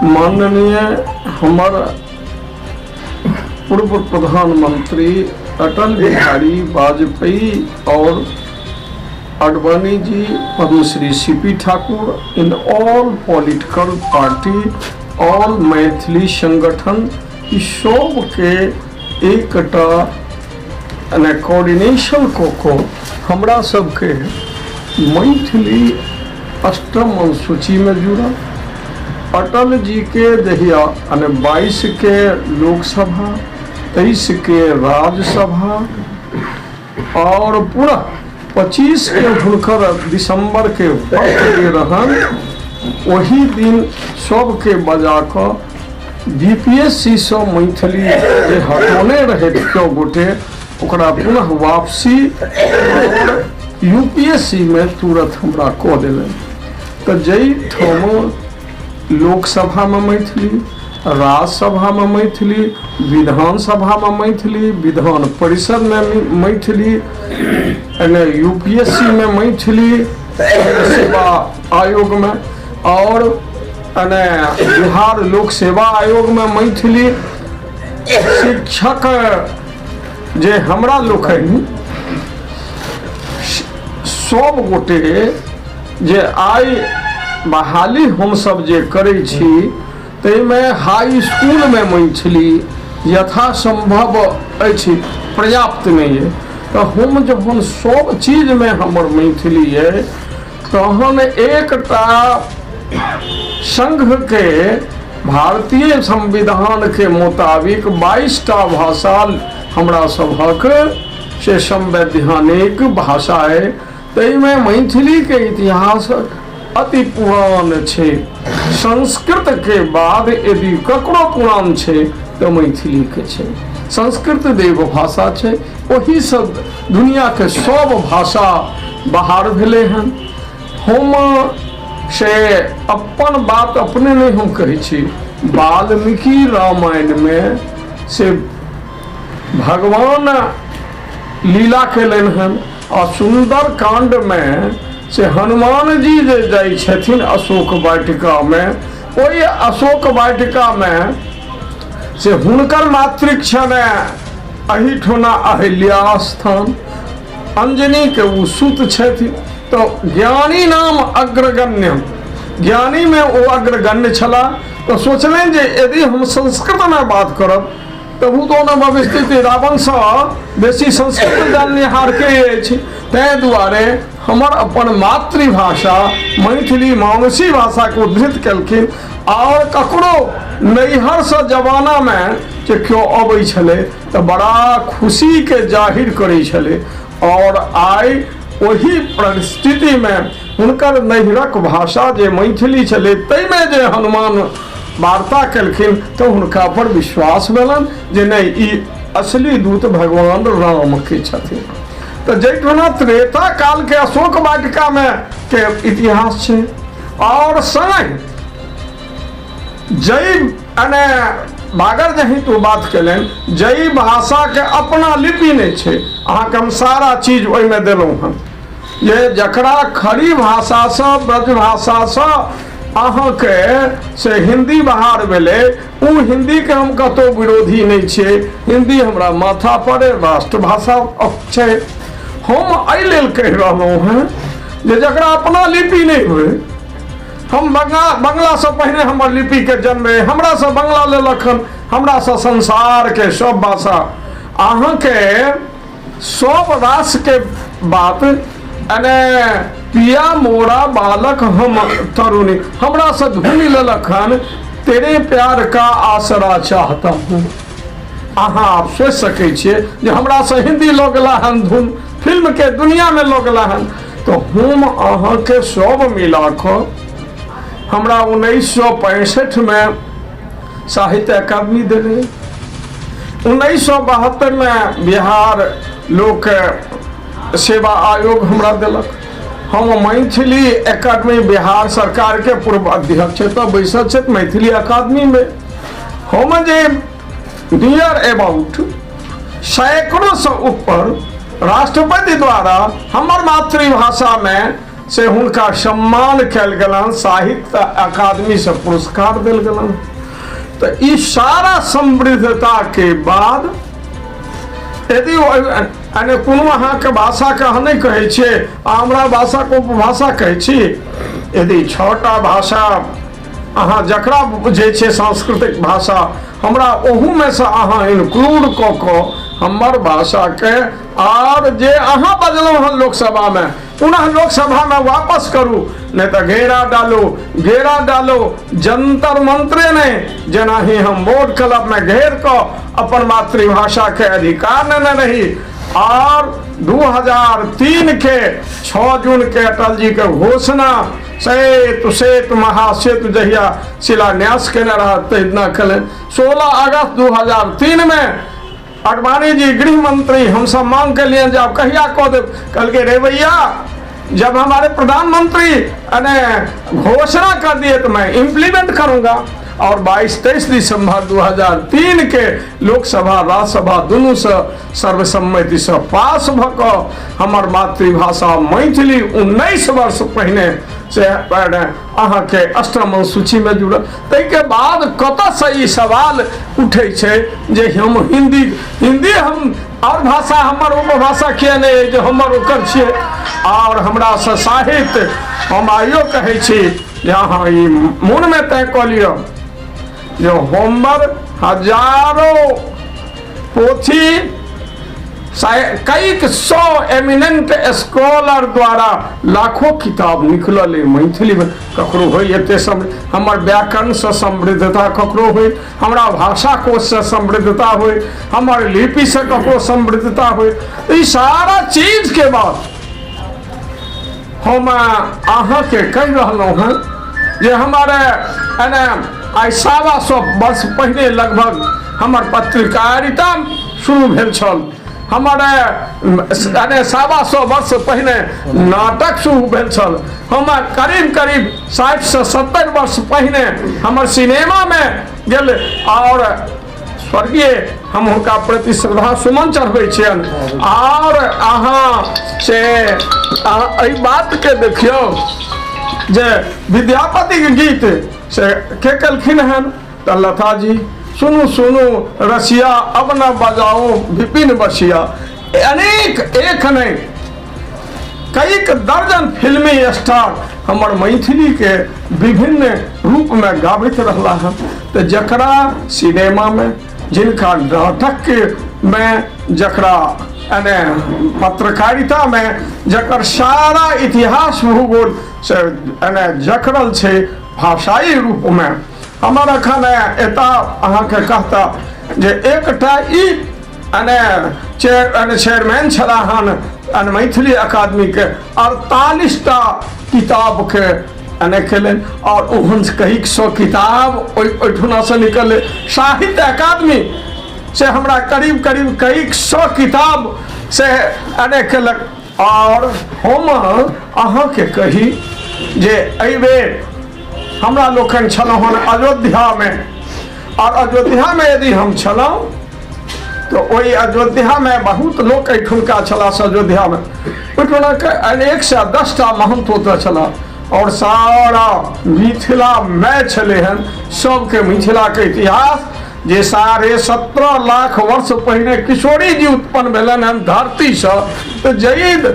माननीय हमारा पूर्व प्रधानमंत्री अटल बिहारी वाजपेयी और Advani ji, Padmashri C P Thakur, in all political party, all Maithili संगठन सब के एकटा कोऑर्डिनेशन को हमरा सबके मैथिली अष्टम अनुसूची में जुड़ा। अटल जी के दहिया 22 के लोकसभा, 23 के राज्यसभा और पूरा 25 के हुनकर दिसंबर के बर्थडे रहन, वही दिन सबके बजा कर बीपीएससी से मैथिली जे हटौने रहे क्यों गोटे ओकरा पुनः वापसी और यूपीएससी में तुरंत हमरा कह दिलन। तो जई ठाम लोकसभा में मैथिली, राज्यसभा में मैथिली, विधानसभा में मैथिली, विधान परिषद में मैथिली, यूपीएससी में मैथिली, सेवा आयोग में और बिहार लोक सेवा आयोग में मैथिली, शिक्षक जे हमरा लोकनि सब गोटे जे आई बहाली हम सब जे करै छी ताहिमे हाई स्कूल में मैथिली यथासंभव अछि, पर्याप्त नहीं है। तो हम जहन सब चीज में हमर मैथिली है तहन एकटा संघ के भारतीय संविधान के मुताबिक 22टा भाषा हमरा सभक से संवैधानिक भाषा है। ताहिमे मैथिली के इतिहास अति पुरान छे। संस्कृत के बाद यदि ककरो पुरान छे तो मैथिली के छे। संस्कृत देव भाषा छे, वही सब दुनिया के सब भाषा बाहर भेले हैं। हम से अपन बात अपने नहीं हम कहे छी, वाल्मीकि रामायण में से भगवान लीला केलन हन और सुंदर कांड में से हनुमान जी जे जाइ छथिन अशोक वाटिका में, वही अशोक वाटिका में से हुनकर मातृक्षण अहिठुना अहिल्या स्थान, अंजनी के वो सुत छथिन। तो ज्ञानी नाम अग्रगण्य, ज्ञानी में वो अग्रगण्य छला। तो सोचले जे यदि हम संस्कृत में बात करब तो भूतो न भविष्यति, रावण से बेसी संस्कृत जाननिहार के अछि। तै दुआरे हमर अपन मातृभाषा मैथिली मानसी भाषा को उद्धृत केलखिन और ककरो नैहर से जमाना में जे क्यों अबै छले तो बड़ा खुशी के जाहिर करै छले। और आइ वही परिस्थिति में हुनकर नैहरक भाषा जे मैथिली छले तैमे जे हनुमान वार्ता केलखिन तो हुनका पर विश्वास भेलन जे नहीं ई असली दूत भगवान राम के छथिन। तो जैठुना त्रेता काल के अशोक वाटिका में के इतिहास छे और संग जय बागर जही तो बात कलन, जय भाषा के अपना लिपि नहीं छे। अहाँ के हम सारा चीज ओहि में देलहुं हन ये जकरा खड़ी भाषा से ब्रज भाषा से अहाँ के से हिंदी बाहर भेले, उ हिंदी के हम कतो विरोधी नहीं छे। हिंदी हमरा माथा पर राष्ट्रभाषा छे। हम एहि लेल कहि रहलहुँ हैं जे जकरा अपना लिपि नहीं हुए, हम बंगला से पहले हमर लिपि के जन्म है, हमरा से बंगला लेलक हन, हमरा से संसार के सब भाषा। अहाँ के सब रास के बात पिया मोरा बालक हम तरुणी, हमरा से धुनी लेलक हन, तेरे प्यार का आसरा चाहता हूँ। अहाँ आप सोच सके छे जे हमरा से हिंदी लो गेला हन धुन, फिल्म के दुनिया में लो गेला हन। तो हम अहाँ के सब मिला को हमरा 1965 में साहित्य अकादमी दिले, 1972 में बिहार लोक सेवा आयोग हमरा दिलक। हम मैथिली अकादमी बिहार सरकार के पूर्व अध्यक्ष तो बैसल छे मैथिली अकादमी में। हम जे नियर अबाउट सैकड़ों से ऊपर राष्ट्रपति द्वारा हमार मातृभाषा में से उनका सम्मान कल गलन, साहित्य अकादमी से पुरस्कार दिल गलन। तो इस सारा समृद्धता के बाद यदि कोनो अहाँ के भाषा के नहीं कहे छे, हमरा भाषा को उपभाषा कहे छी, यदि छोटा भाषा अहाँ जकरा बुझे छे सांस्कृतिक भाषा, हमरा ओहू में से अहाँ इंक्लूड क के हमर भाषा के और जे अहाँ बजलौ हन लोकसभा में, पुनः लोकसभा में वापस करू, नहीं तो घेरा डालो जंतर मंत्रे ने जना ही हम बोर्ड क्लब में घेर को अपन मातृभाषा के अधिकार न रही। और 2003 के 6 जून के अटल जी के घोषणा सेतु महासेतु जहिया शिलान्यास के रहा इतना कल 16 अगस्त 2003 में अडवाणी जी गृह मंत्री हम सब मांग के लिए जब कहिया को दे, कल के रे भैया जब हमारे प्रधानमंत्री घोषणा कर दिए तो मैं इम्प्लीमेंट करूंगा। और 22-23 दिसंबर 2003 के लोकसभा राज्यसभा दोनों से सर्वसम्मति से पास भक हमार मातृभाषा मैथिली 19 वर्ष पहले से अहाँ के अष्टम सूची में जुड़ल। तै के बाद कत से ई सवाल उठे छे जे हम हिंदी हम और भाषा हमर उपभाषा किया नहीं जो हमर ओकर छे। और हमरा से साहित्य हम आइयो कहे छी जे अहाँ ई मन में तय क लियो जो हमर हजारों पोथी कई 100 एमिनेंट स्कॉलर द्वारा लाखों किताब निकलल मैथिली में। ककरो हो एते हमर व्याकरण से समृद्धता, ककरो हो हमरा भाषा कोश से समृद्धता हो, हमर लिपि से ककरो समृद्धता हो। ई सारा चीज के बाद हम अहाँ के कह रहलौं हन जे हमारे आई 125 वर्ष पहले लगभग हमार पत्रकारिता शुरू भेल छल। हमारे 125 वर्ष पहले नाटक शुरू भेल छल। हम करीब 60 से 70 वर्ष पहले हमार सिनेमा में गेल और स्वर्गीय हम उनका प्रति श्रद्धा सुमन चढ़बै छियन। और अहाँ से एहि बात के देखियो जे विद्यापति के गीत से के कलखिन हन तो लता जी सुनु सुनु रसिया अब न बजाओ विपिन बसिया। अनेक एक नहीं कई दर्जन फिल्मी स्टार हमार मैथिली के विभिन्न रूप में गावित रहला है। तो जकरा सिनेमा में, जिनका नाटक के में, जकरा पत्रकारिता में, जकर सारा इतिहास भूगोल से जकरल छे भाषाई रूप में। हमारा खाना एता अहाँ के कहता जे एकटा ई चेयरमैन छला हन मैथिली अकादमी के 48टा किताब के खेलन और ओहन कई 100 किताब ओठुना से निकले। साहित्य अकादमी से हमरा करीब कई 100 किताब से खेलक। और हम अहाँ के कही जे एहि बेर हमरा लोकन छलौ हन अयोध्या में। और अयोध्या में यदि हम छलौ तो वही अयोध्या में बहुत लोग एठुनका छला से अयोध्या में ओठुना के अनेक से 10टा महंत होता छला। और सारा मिथिला में छले हन सबके मिथिला के इतिहास जे 17.5 लाख वर्ष पहले किशोरी जी उत्पन्न भेलन हन धरती से। तो जईद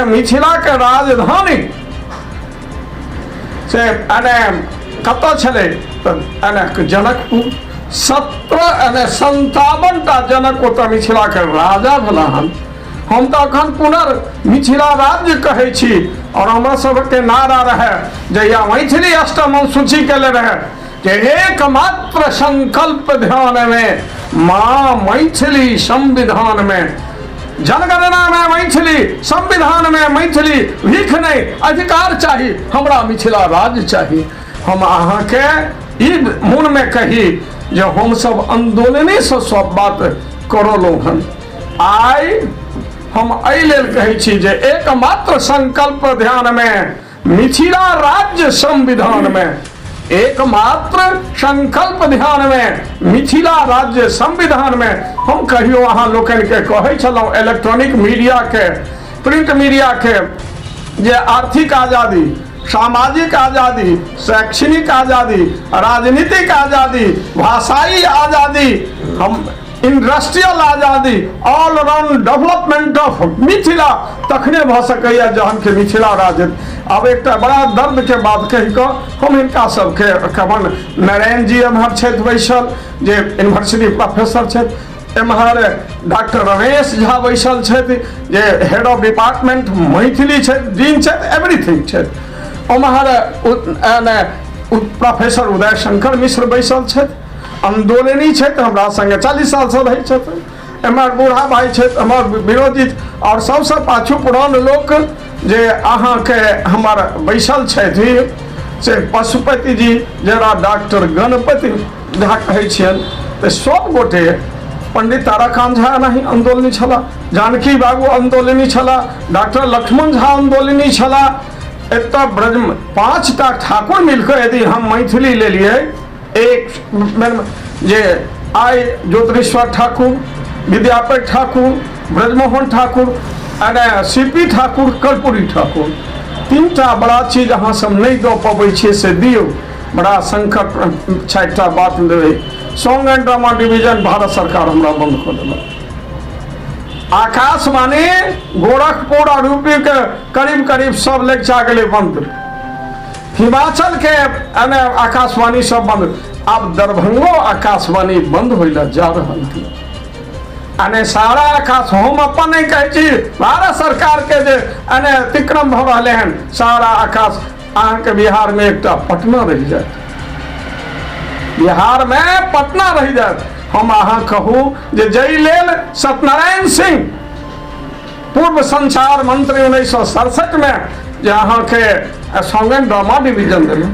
मिथिला के राजधानी से कत छले जनकपुर। 57टा जनक ओतऽ मिथिला के राजा भेला हन। हम तो अखन पुनः मिथिला राज्य कहे छी। और हमरा सबके नारा रहे जहिया मैथिली अष्टम सूची के ले रहे जे एकमात्र संकल्प ध्यान में माँ मैथिली संविधान में, जनगणना में मैथिली, संविधान में मैथिली, भीख नहीं अधिकार चाहिए, हमरा मिथिला राज्य चाहिए। हम अहाँ के ई मन में कही जो हम सब आंदोलने से सब बात करलो हन। आई हम एहि लेल कहै छी जे एकमात्र संकल्प ध्यान में मिथिला राज्य संविधान में, एकमात्र संकल्प ध्यान में मिथिला राज्य संविधान में हम कहियो अहाँ लोकन के कहै छलहुँ इलेक्ट्रॉनिक मीडिया के, प्रिंट मीडिया के जे आर्थिक आज़ादी, सामाजिक आज़ादी, शैक्षणिक आज़ादी, राजनीतिक आज़ादी, भाषाई आज़ादी, हम इंडस्ट्रियल आज़ादी, all round development of Mithila तखने भ सकैया जहन के मिथिला राज्य। अब एक बड़ा दर्द के बात कहि कऽ हम हिनका सबके कमन नारायण जी एम्हर छथि बैसल जे यूनिवर्सिटी प्रोफेसर छथि, एम्हर डॉक्टर रमेश झा बैसल छथि जे हेड ऑफ डिपार्टमेंट मैथिली छथि, डीन छथि, एवरीथिंग छथि, ओम्हर प्रोफेसर उदय शंकर मिश्र बैसल छथि, आंदोलनी छथि, हमरा संगे 40 साल से रहै छथि, एम्हर बूढ़ा भाई छथि, हमर विरोधी और सबसे पाछू पुरान लोक जे अहाँके हमर बैसल छथि से पशुपति जी जरा डॉक्टर गणपति झा कहै छियनि, तऽ सब गोटे पंडित ताराकांत झा नहीं आंदोलनी छला, जानकी बाबू आंदोलनी छला, डॉक्टर लक्ष्मण झा आंदोलनी छला, एत ब्रज 5टा ठाकुर मिलकर यदि हम मैथिली ले लिए, एक जे आय ज्योतिश्वर ठाकुर, विद्यापति ठाकुर, ब्रजमोहन ठाकुर, सीपी ठाकुर, कर्पूरी ठाकुर, 3टा बड़ा चीज अहाँ सब नहीं दऽ पबै छियै से दियौ, बड़ा संकट छै। एकटा बात देबै, song and drama division Bharat सरकार हमरा बंद कऽ देलक, आकाशवाणी गोरखपुर और यूपी के करीब करीब सब लेक्चा गेलै बंद, हिमाचल के आकाशवाणी सब बंद, अब दरभंगो आकाशवाणी बंद होइला जा रहल थी। सारा आकाश हम अपन नहीं कहै छी, भारत सरकार के जे अतिक्रम भ रहले हन, सारा आकाश अहाँके बिहार में एकटा पटना रह जाए, बिहार में पटना रह जाए। हम अहाँ कहू जे जै लेल सत्यनारायण सिंह पूर्व संचार मंत्री 1967 में जे अहाँके सॉन्ग एंड ड्रामा डिवीजन दिले,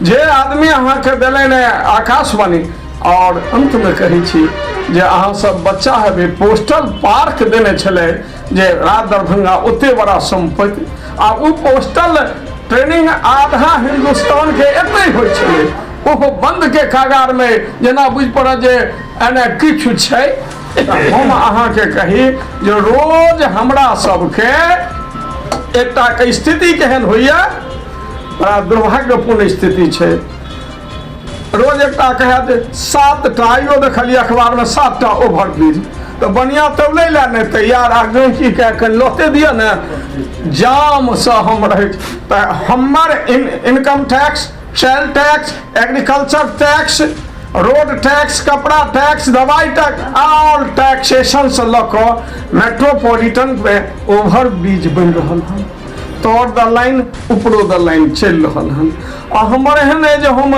जे आदमी अहाँके दिले आकाशवाणी, और अंत में कहै छी जे अहाँ सब बच्चा है पोस्टल पार्क देने छले जे राज दरभंगा ओते बड़ा संपत्ति, आ उ पोस्टल ट्रेनिंग आधा हिंदुस्तान के एते होइ छले, ओहो बंद के कागार में जेना बुझ पड़े जे किछु छै। हम अहाँ के कही जे रोज हमरा सबके एकटा के स्थिति केहन होइया, बड़ा दुर्भाग्यपूर्ण स्थिति छै। रोज एकटा कहे 7टा आइयो देखलिए अखबार में 7टा ओवर ब्रिज, तो बनिया तौले ला नहीं तैयार, आगे की कह लोते दिया न जाम से हम रहे। तो हमर income tax, sale tax, agriculture tax, road tax, कपड़ा टैक्स, दवाई टैक्स, ऑल टैक्सेशन से लक मेट्रोपॉलिटन में ओवर ब्रिज बन रहा है, तोड़ द लाइन उपरो द लाइन चल रहा है। और हमर एहन है जो हम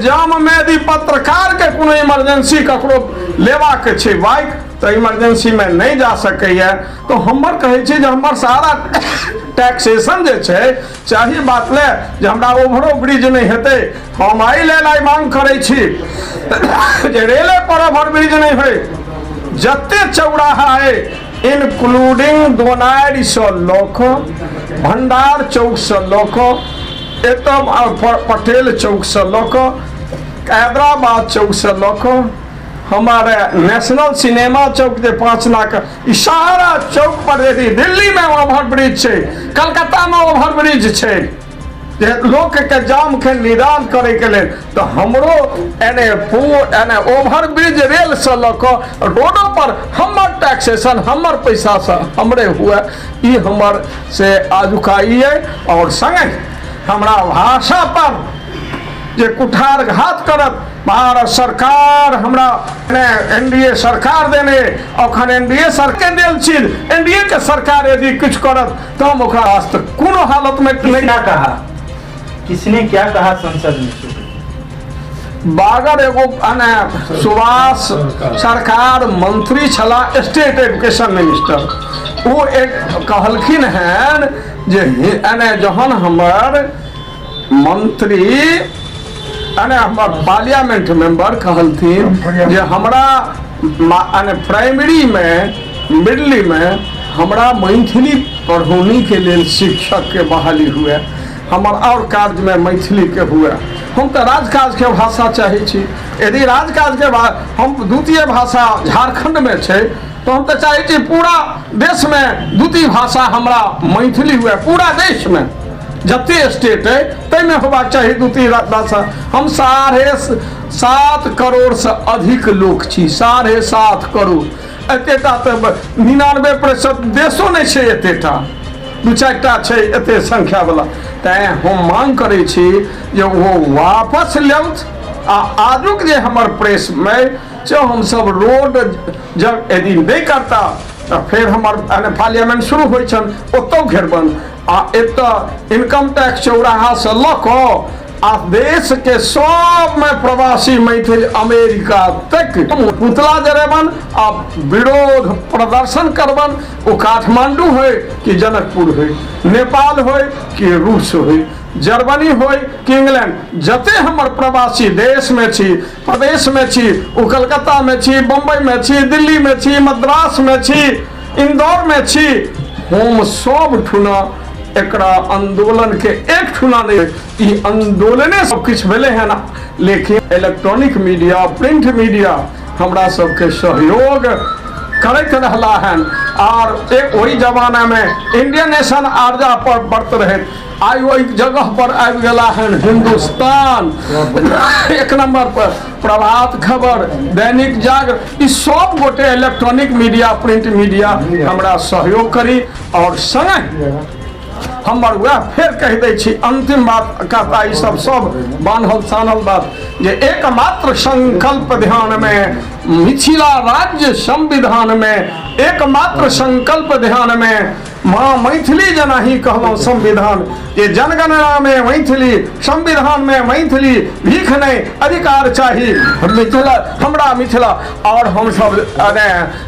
जाम में यदि पत्रकार के कोनो इमरजेंसी ककरो लेवा के छै बाइक, तो इमरजेंसी में नहीं जा सकैया, तो हमर कहे छै जे हमर सारा टैक्सेशन जे छै चाही बात ले जे हमरा ओवरो ब्रिज नहीं हेतै। हम आई लेल आई मांग करे छी जे रेले पर ओवर ब्रिज नहीं होय, जते चौराहा है इंक्लूडिंग दोनाइर से लोक, भंडार चौक से लोक, पटेल चौक से लोक, हैदराबाद चौक से लोक, हमारे नेशनल सिनेमा चौक जे 5 लाख, सारा चौक पर यदि दिल्ली में ओवर ब्रिज है, कलकत्ता में ओवर ब्रिज है, लोक के जाम के निदान करे के लिए, तो हमरो ओवर ब्रिज रेल से लक रोडों पर हमर टैक्सेशन हमर पैसा से हमरे हुए, ई हमर से आजुकाई है। और संगे हमरा भाषा पर जे कुठारघात करत भारत सरकार, हमरा एनडीए सरकार देने, अखन एनडीए सरकार देल चीज एनडीए के सरकार यदि कुछ करत तो हम ओकरा वास्ते कोनो हालत में नहीं कहा। किसने क्या कहा संसद में? बागर एगो सुभाष सरकार मंत्री छला, स्टेट एजुकेशन मिनिस्टर, वो एक कहलखिन हैं जे जहन हमर मंत्री हमर पार्लियामेंट मेंबर कहलथिन जे हमरा प्राइमरी में मिडली में हमरा मैथिली पढ़ौनी के लिए शिक्षक के बहाली हुए, हमर और कार्य में मैथिली के हुए। हम तो राजकाज के भाषा चाहे छी, यदि राजकाज के बाद हम द्वितीय भाषा झारखंड में छे तो हम तो चाहे छी पूरा देश में द्वितीय भाषा हमरा मैथिली हुए, पूरा देश में जते स्टेट है तैमे होबाक चाही द्वितीय भाषा। हम 7.5 करोड़ से अधिक लोग छी, 7.5 करोड़। एतेटा तो 99% देशो नहीं छे, एतेटा 2-4टा छे एते संख्या वाला। तैं हम मांग करे छी जे वो वापस लेउथ आ आजुक जे हमर प्रेस में जो हम सब रोड जब यदि नहीं करता तो फिर हमार पार्लियामेंट शुरू हो ओतो घेरबन आ एत इनकम टैक्स चौराहा से लक आ देश के सब में प्रवासी मैथिल अमेरिका तक पुतला जरेबन आ विरोध प्रदर्शन करबन। वो काठमांडू हो कि जनकपुर हो, नेपाल हो कि रूस हो, जर्मनी हो कि इंग्लैंड, जते हमर प्रवासी देश में छी, प्रदेश में छी, वो कलकत्ता में छी, बम्बई में छी, दिल्ली में छी, मद्रास में छी, इंदौर में छी, हम सब ठुना एकरा आंदोलन के एक ठुना नहीं, ई आंदोलने सब कुछ भेले है ना। लेकिन इलेक्ट्रॉनिक मीडिया, प्रिंट मीडिया हमरा सबके सहयोग करत रहला है। और एक वही जमाना में इंडियन नेशन आर्जा पर बरत रहे, आई वही जगह पर आबि गेला है हिंदुस्तान 1 नंबर पर, प्रभात खबर, दैनिक जागरण, ई सब गोटे इलेक्ट्रॉनिक मीडिया, प्रिंट मीडिया हमरा सहयोग करी। और संगे हमर वह फिर कह दै छी अंतिम बात कहता ई सब बान्हल सानल बात जे एकमात्र संकल्प ध्यान में मिथिला राज्य संविधान में एकमात्र संकल्प ध्यान में माँ मैथिली जना ही कहलौं संविधान ये जनगणना में मैथिली, संविधान में मैथिली, भीख नहीं अधिकार चाहिए मिथिला, हमरा मिथिला। और हम सब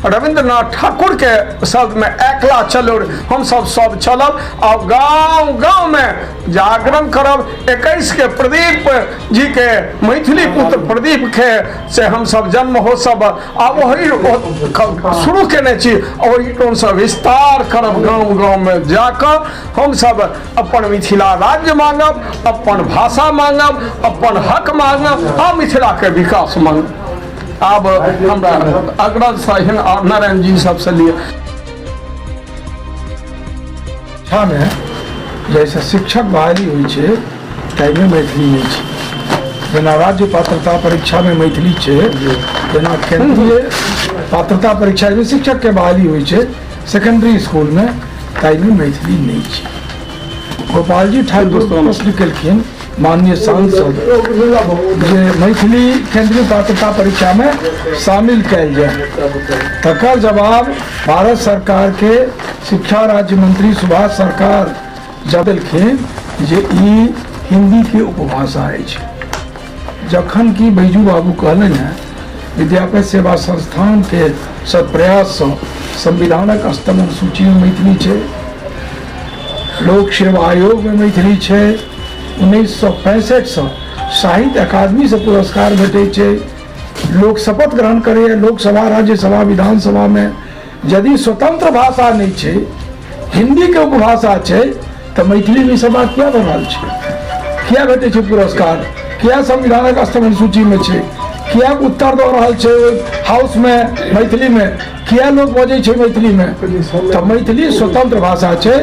रविंद्रनाथ ठाकुर के शब्द में एकला चलो, हम सब चलब और गांव गांव में जागरण करब। 21 के प्रदीप जी के मैथिली पुत्र प्रदीप के से हम सब जन्म हो सब आ वही शुरू केने छी और सब विस्तार करब। गांव गांव में जाकर हम सब अपन मिथिला राज्य मांगब, अपन भाषा मांगब, अपन हक मांगब आ मिथिला के विकास मांगब। अब हमरा अग्रज साहिन और नारायण जी सबसे लिए शिक्षा में जैसे शिक्षक बहाली हुई है ताइमे मैथिली नहीं है। जेना राज्य पात्रता परीक्षा में मैथिली है, जेना केंद्रीय पात्रता परीक्षा में शिक्षक के बहाली हुई है सेकेंडरी स्कूल में, ताइमे मैथिली नहीं है। गोपाल जी ठाकुर प्रश्न केलखिन माननीय सांसद जे मैथिली केंद्रीय पात्रता परीक्षा में शामिल कैल जाए, तकर जवाब भारत सरकार के शिक्षा राज्य मंत्री सुभाष सरकार जब देलखिन जे ई हिंदी के उपभाषा है। जखन की बैजू बाबू कहलन है विद्यापति सेवा संस्थान के सत्प्रयास से संविधानक स्तंभ सूची में मैथिली है, लोक सेवा आयोग में मैथिली है, 1965 से साहित्य अकादमी से पुरस्कार भेटे है, लोग शपथ ग्रहण करे लोकसभा, राज्यसभा, विधानसभा में। यदि स्वतंत्र भाषा नहीं है, हिंदी के उपभाषा है, तो मैथिली में सभा क्या बन रहा है, क्या भेटे है पुरस्कार, क्या संविधानक स्तंभ सूची में है, क्या उत्तर दे रहा है हाउस में मैथिली में, क्या लोग बजे है मैथिली में। तो मैथिली स्वतंत्र भाषा है,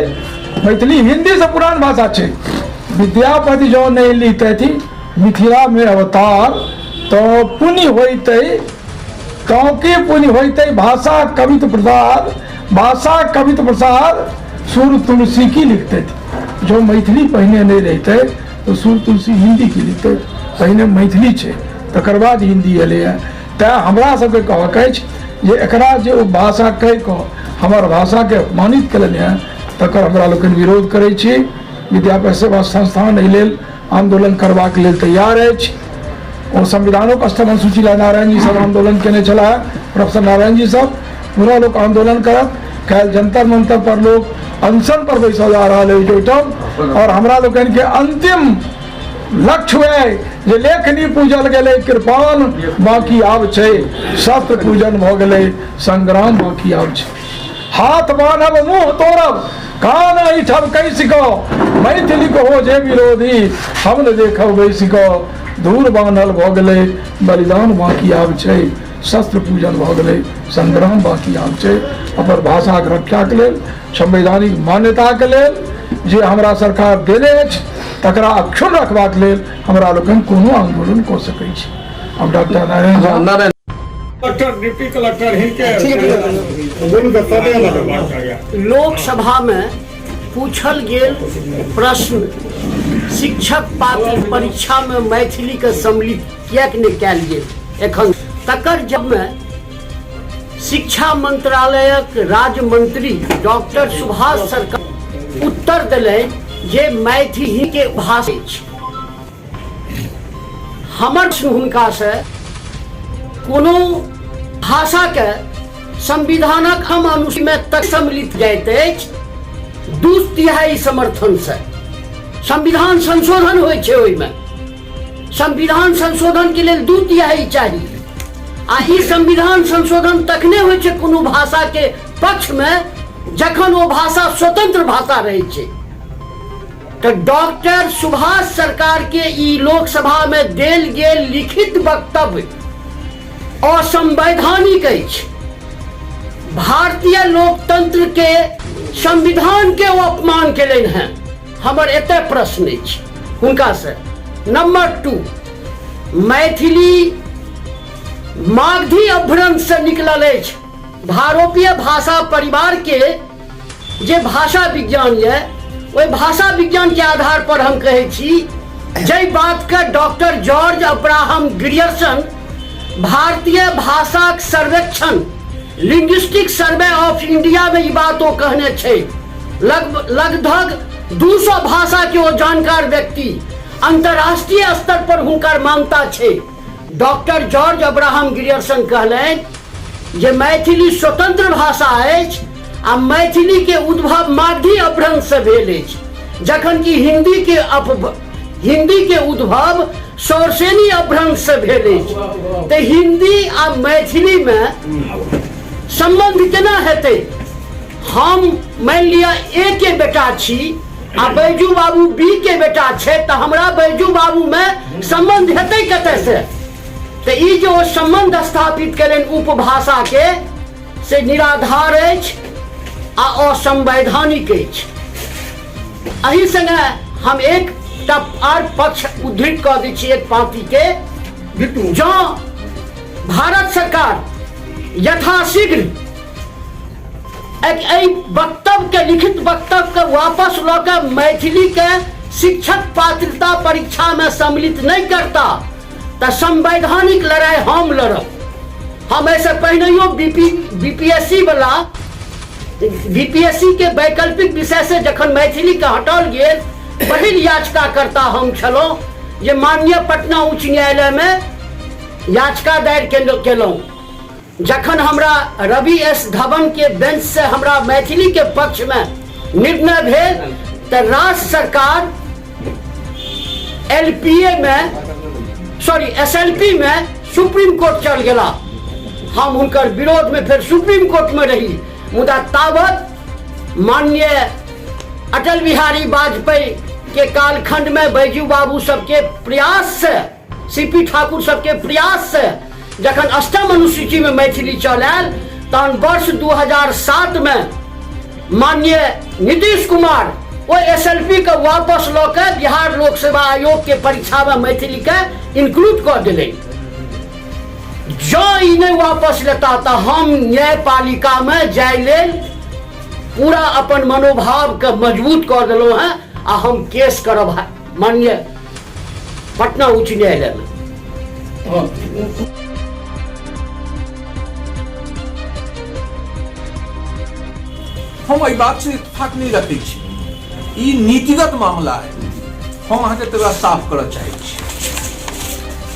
मैथिली हिंदी से पुरान भाषा है। विद्यापति जो नहीं लिखते थी मिथिला में अवतार तो पुण्य होते, क्योंकि पुण्य होते भाषा कवित प्रसाद, भाषा कवित प्रसाद सुर तुलसी की लिखते थे। जो मैथिली पहने नहीं रहते तो सुर तुलसी हिंदी की लिखते, पहने मैथिली है तकर बाद हिंदी एले है। तैं हमरा सबके कहके जे एकरा जे भाषा कह कऽ हमर भाषा के अपमानित कयलनि है तकर हमरा लोकनि विरोध करै छी। विद्यापति सेवा संस्थान एहि लेल आंदोलन करबाक लेल तैयार अछि। और संविधानक स्तंभ सूची ला नारायण जी सब आंदोलन केने छला, प्रोफेसर नारायण जी सब पूरा लोग आंदोलन करत। काल्हि जंतर मंतर पर लोग अनशन पर बैसल जा रहा है ओहिठाम। और हमरा लोकनि के अंतिम लक्ष्य है जे लेखनी पूजल गेलै कृपान बाकी आब छै, शस्त्र पूजन भ गेलै संग्राम बाकी आब छै। हाथ बान्हब मुंह तोड़ब कान ऐठब कैसि कऽ, मैथिली को हो जे विरोधी हम न देखब बैसि कऽ। धूल बांधल भऽ गेलै, बलिदान बाकी आब छै, शस्त्र पूजन भऽ गेलै, संग्राम बाकी आब छै। अपन भाषाक रक्षाके लेल, संवैधानिक मान्यताके लेल जे हमरा सरकार देने अछि तकरा अक्षुण्ण रखबाक लेल हमरा लोकनि कोनो आंदोलन कऽ सकै छी। अब doctor Narayan Jha, collector, deputy collector Lok Sabha में पूछल गेल प्रश्न शिक्षक पात्र परीक्षा में मैथिली के सम्मिलित किएक नहीं कयल गेल एखन तकर जब में शिक्षा मंत्रालयक राज्य मंत्री डॉक्टर सुभाष सरकार उत्तर दिले जे मैथिली के भाषा अछि। हमर हुनका से कोनो भाषा के संविधानक हम अनुच्छेद में तक सम्मिलित जाइत अछि 2/3 समर्थन से। संविधान संशोधन होइ छै, ओहिमे संविधान संशोधन के लेल 2/3 चाहिए। आ ई संविधान संशोधन तखने होइ छै कोनो भाषा के पक्ष में जखन वो भाषा स्वतंत्र भाषा रहे छै। तो डॉक्टर सुभाष सरकार के ई लोकसभा में देल गेल लिखित वक्तव्य असंवैधानिक अछि। भारतीय लोकतंत्र के संविधान के वो अपमान केलनि हैं। हमर एते प्रश्न अछि हुनका से। नंबर 2, मैथिली मागधी अपभ्रंश से निकलल अछि। भारतीय भाषा परिवार के जे भाषा विज्ञान है, वही भाषा विज्ञान के आधार पर हम कहे छी जय बात का डॉक्टर जॉर्ज अब्राहम ग्रियर्सन भारतीय भाषा सर्वेक्षण लिंग्विस्टिक सर्वे ऑफ इंडिया में ये बात वो कहने छे। लगभग 200 भाषा के वो जानकार व्यक्ति अंतरराष्ट्रीय स्तर पर हुनकर मान्यता छे। डॉक्टर जॉर्ज अब्राहम ग्रियर्सन कहलनि जे मैथिली स्वतंत्र भाषा अछि आ मैथिली के उद्भव मागधी अपभ्रंश से भेल अछि, जखन कि हिंदी के उद्भव सौरसेनी अपभ्रंश से भेल अछि। तो हिंदी आ मैथिली में संबंध केना हेतै? हम मान लिया ए के बेटा छी आ बैजू बाबू बी के बेटा छे, तो हमरा बैजू बाबू में संबंध हेतै कतै से? तो ई जो संबंध स्थापित करें उपभाषा के से निराधार अछि आ असंवैधानिक अछि। एहि संगे हम एक आर पक्ष उद्धृत कर दै छी एक पार्टी के, जो भारत सरकार यथाशीघ्र एक वक्तव्य के लिखित वक्तव्य के वापस लौके मैथिली के शिक्षक पात्रता परीक्षा में सम्मिलित नहीं करता तो संवैधानिक लड़ाई हम लड़ब। हम ऐसे पहले बीपीएससी के वैकल्पिक विषय से जखन मैथिली के हटाल गेल पहिल याचिका करता हम छलो, जे माननीय पटना उच्च न्यायालय में याचिका दायर केलहुँ। जखन हमरा रवि एस धवन के बेंच से हमरा मैथिली के पक्ष में निर्णय भेल तो राज्य सरकार एसएलपी में सुप्रीम कोर्ट चल गया। हम उनकर विरोध में फिर सुप्रीम कोर्ट में रही, मुदा तावत माननीय अटल बिहारी वाजपेयी के कालखंड में बैजू बाबू सबके प्रयास से, सीपी ठाकुर सबके प्रयास से जखन अष्टम अनुसूची में मैथिली चल आयल, तहन वर्ष 2007 में माननीय नीतीश कुमार वो एसएलपी के वापस लऽ के बिहार लोक सेवा आयोग के परीक्षा में मैथिली के इंक्लूड कर दिले। जो ई नहीं वापस लेता तो हम न्यायपालिका में जाय लेल पूरा अपन मनोभाव के मजबूत कर दिलो है आ हम केस करब माननीय पटना उच्च न्यायालय में। हम एहि बात से इत्तेफाक नहीं रखते छी। ई नीतिगत मामला है, हम अहाँ के तकरा साफ करऽ चाहे छी।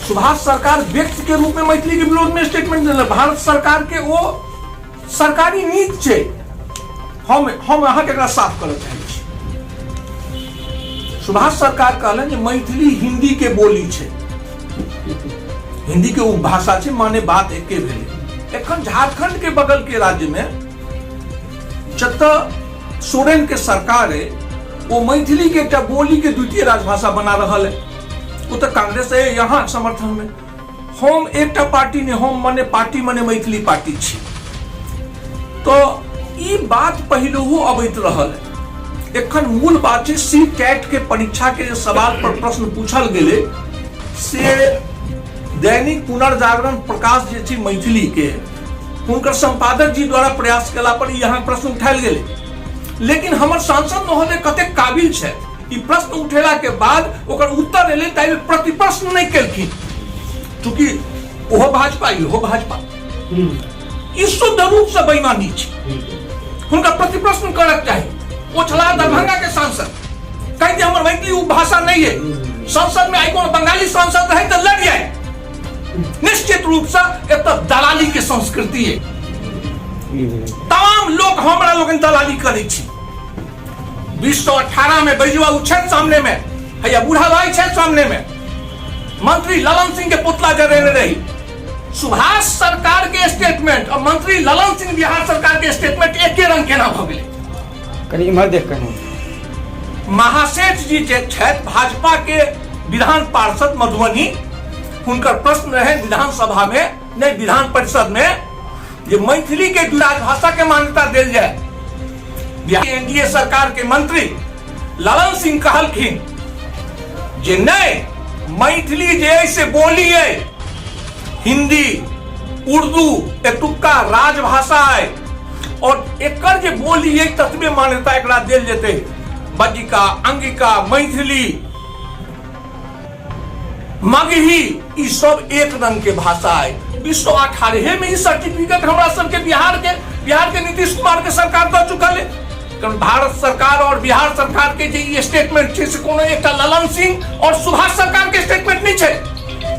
सुभाष सरकार व्यक्ति के रूप में मैथिली के विरोध में स्टेटमेंट देने, भारत सरकार के वो सरकारी नीति छै। हम अहाँ के एकरा साफ करऽ चाहे छी। सुभाष सरकार कहलन जे मैथिली हिंदी के बोली छै, हिंदी के उपभाषा छै, माने बात एके भेलै। एखन झारखंड के बगल के राज्य में जतऽ सोरेन के सरकार है, वो मैथिली के एकटा बोली के द्वितीय राजभाषा बना रहल है। वो तो कांग्रेस है यहाँ समर्थन में। हम एक पार्टी ने, हम मने पार्टी मने मैथिली पार्टी छी। तो ई बात पहिलहु अबैत रहल है। एखन मूल बात छै सी कैट के परीक्षा के सवाल पर प्रश्न पूछल गेले से दैनिक पुनर्जागरण प्रकाश जे छै मैथिली के हुनकर संपादक जी द्वारा प्रयास केला पर यहाँ प्रश्न उठायल गेले। लेकिन हमर सांसद महोदय कते काबिल छै, ई प्रश्न उठेला के बाद ओकर उत्तर एले ताहि प्रतिप्रश्न नहीं केलखिन, चूंकि ओहो भाजपा इहो भाजपा, ई शुद्ध रूप से बेईमानी छै। हुनका प्रतिप्रश्न करक चाही। ओ छला दरभंगा के सांसद, कहि दे हमर मैथिली उपभाषा नहीं है, संसद में आई कोनो बंगाली सांसद रहे तो लड़ जाए। निश्चित रूप से एत दलाली के संस्कृति है। तमाम लोग हमरा लोग दलाली करे छी। 2018 में बैजुआ उच्छेद सामने में है, बूढ़ा भाई छे सामने में मंत्री ललन सिंह के पुतला जरेने रही। सुभाष सरकार के स्टेटमेंट और मंत्री ललन सिंह बिहार सरकार के स्टेटमेंट एक रंग केना भ गेलै? कनी इम्हर देख कहीं महासेठ जी जे छथि भाजपा के विधान पार्षद मधुबनी, हुनकर प्रश्न रहे विधानसभा में नहीं विधान परिषद में जे मैथिली के राजभाषा के मान्यता देल जाए। एनडीए सरकार के मंत्री ललन सिंह कहलखिन जे नहीं, मैथिली जे से बोली है, हिंदी उर्दू एतुक्का राजभाषा है और एकर जे बोली है ततबे मान्यता एकरा देल जेते। बज्जिका, अंगिका, मैथिली, मगही ई सब एक रंग के भाषा है। 2018 में ई सर्टिफिकेट हमरा सबके बिहार के नीतीश कुमार के सरकार दे चुकल है। कारण भारत सरकार और बिहार सरकार के जे स्टेटमेंट छे से कोनो एकटा ललन सिंह और सुभाष सरकार के स्टेटमेंट नहीं छे।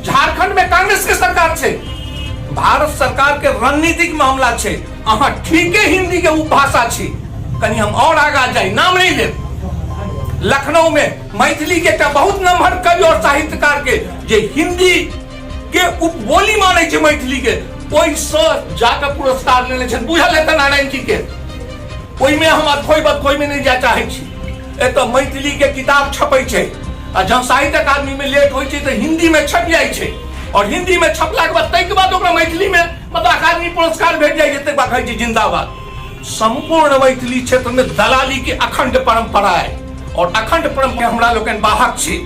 झारखंड में कांग्रेस के सरकार छे, भारत सरकार के रणनीतिक मामला छे। अहाँ ठीके हिंदी के उपभाषा छी, कनी हम और आगा जाई, नाम नहीं ले। लखनऊ में मैथिली के बहुत नम्हर कवि और साहित्यकार के जे हिंदी के उपबोली माने छे मैथिली के, ओइ से जाकर पुरस्कार लेने छे। बुझल है नारायण जी के, ओइ में हम अथोई में नहीं जा चाहे छी। एतो मैथिली के किताब छपै छे आ जब साहित्य अकादमी में लेट होई छे तो हिंदी में छप जाय छे और हिंदी में छपला के बाद तै के बाद ओकरा मैथिली में मतलब अकादमी पुरस्कार भेट जाय जेते बा कहै छे जिंदाबाद। संपूर्ण मैथिली क्षेत्र में दलाली के अखंड परंपरा है और अखंड परंपरा हमरा लोकन बाहक छी।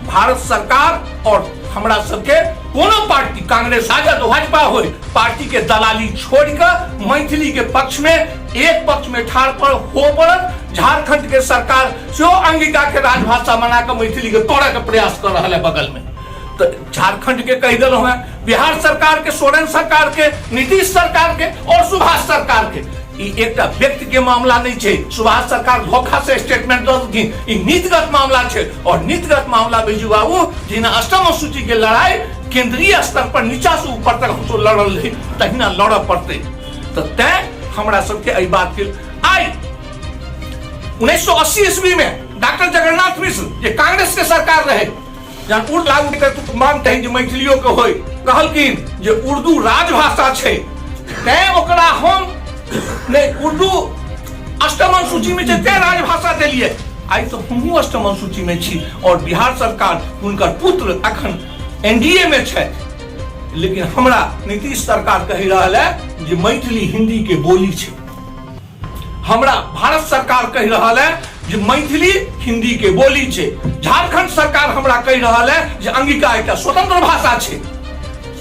भारत सरकार और हमरा सबके कोनो पार्टी, कांग्रेस आजाद भाजपा हो, पार्टी के दलाली छोड़कर मैथिली के पक्ष में एक पक्ष में ठाड़ पर हो पड़त। झारखंड के सरकार जो अंगिका के राजभाषा बनाकर मैथिली के तोड़े के प्रयास कर रहा है बगल में। तो झारखंड के कह दिल है, बिहार सरकार के, सोरेन सरकार के, नीतीश सरकार के और सुभाष सरकार के। एक व्यक्ति के मामला नहीं है। सुभाष सरकार धोखा से स्टेटमेंट दलखिन, नीतिगत मामला है और नीतिगत मामला बेजू बाबू जिन्हें अष्टम सूची के लड़ाई केंद्रीय स्तर पर नीचा से ऊपर तक हमको लड़ल है, तहिना लड़ पड़ते। तो तय हमरा सबके एहि बात के आई 1980 ईस्वी में डॉक्टर जगन्नाथ मिश्र जे कांग्रेस के सरकार रहे, जहां उर्दू लागू कर मानते हैं जे मैथिलियों के होय, कहलखिन जे उर्दू राजभाषा छै, तय ओकरा हम नहीं उर्दू अष्टम सूची में जे तय राजभाषा देलिए। आई तो हमहू अष्टम सूची में छी और बिहार सरकार उनकर पुत्र अखन एनडीए में छै। लेकिन हमरा नीतीश सरकार कहि रहल है जे मैथिली हिंदी के बोली छै। हमरा भारत सरकार कहि रहल है जे मैथिली हिंदी के बोली छै। झारखंड सरकार हमरा कहि रहल है जे अंगिका एकटा स्वतंत्र भाषा छै।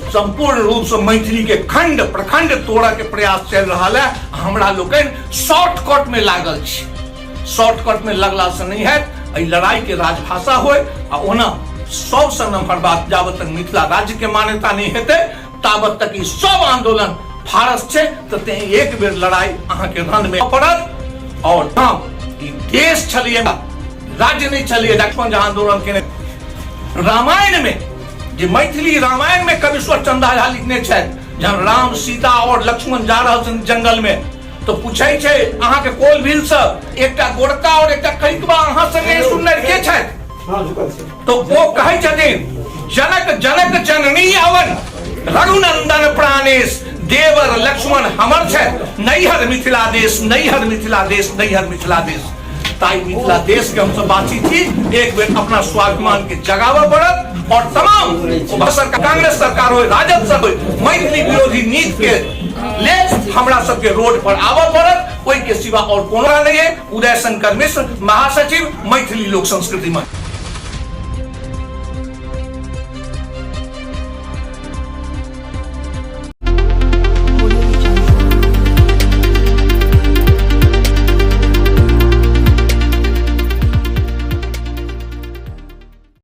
संपूर्ण रूप से मैथिली के खंड प्रखंड तोड़ा के प्रयास चल रहा है। हमरा लोकन शॉर्टकट में लागल छी। शॉर्टकट में लगला से नहीं है, लड़ाई के राजभाषा होय आ ओना सबसे नम्हर बात, जाबत तक मिथिला राज्य के मान्यता नहीं हेते ताबत तक सब आंदोलन फारस छे। तो एक बेर लड़ाई अहाँ के रण में पड़त और देश छलिए, राज्य नहीं छलिए। लक्ष्मण झा आंदोलन के रामायण में जे मैथिली रामायण में कविश्वर चंदा झा लिखने छे, जहां राम सीता और लक्ष्मण जा रहल जंगल में तो पूछे छे अहाँ के कोल भील से एकटा गोरका और एकटा करिकबा अहाँ संगे सुनने के छे। तो वो कहे छथिन जनक जनक जननी अवन रघुनंदन प्राणेश देवर लक्ष्मण हमर छे, नैहर मिथिला देश, नैहर मिथिला देश, नैहर मिथिला देश। ताई मिथिला देश के हमसे बातचीत थी एक बेर अपना स्वाभिमान के जगावा पड़त और तमाम सरकार कांग्रेस सरकार हो राजद सब मैथिली विरोधी नीति के ले हमरा सबके रोड पर आवा पड़त, कोई के सिवा और कोनो नहीं है। उदय शंकर मिश्र, महासचिव, मैथिली लोक संस्कृति मंच।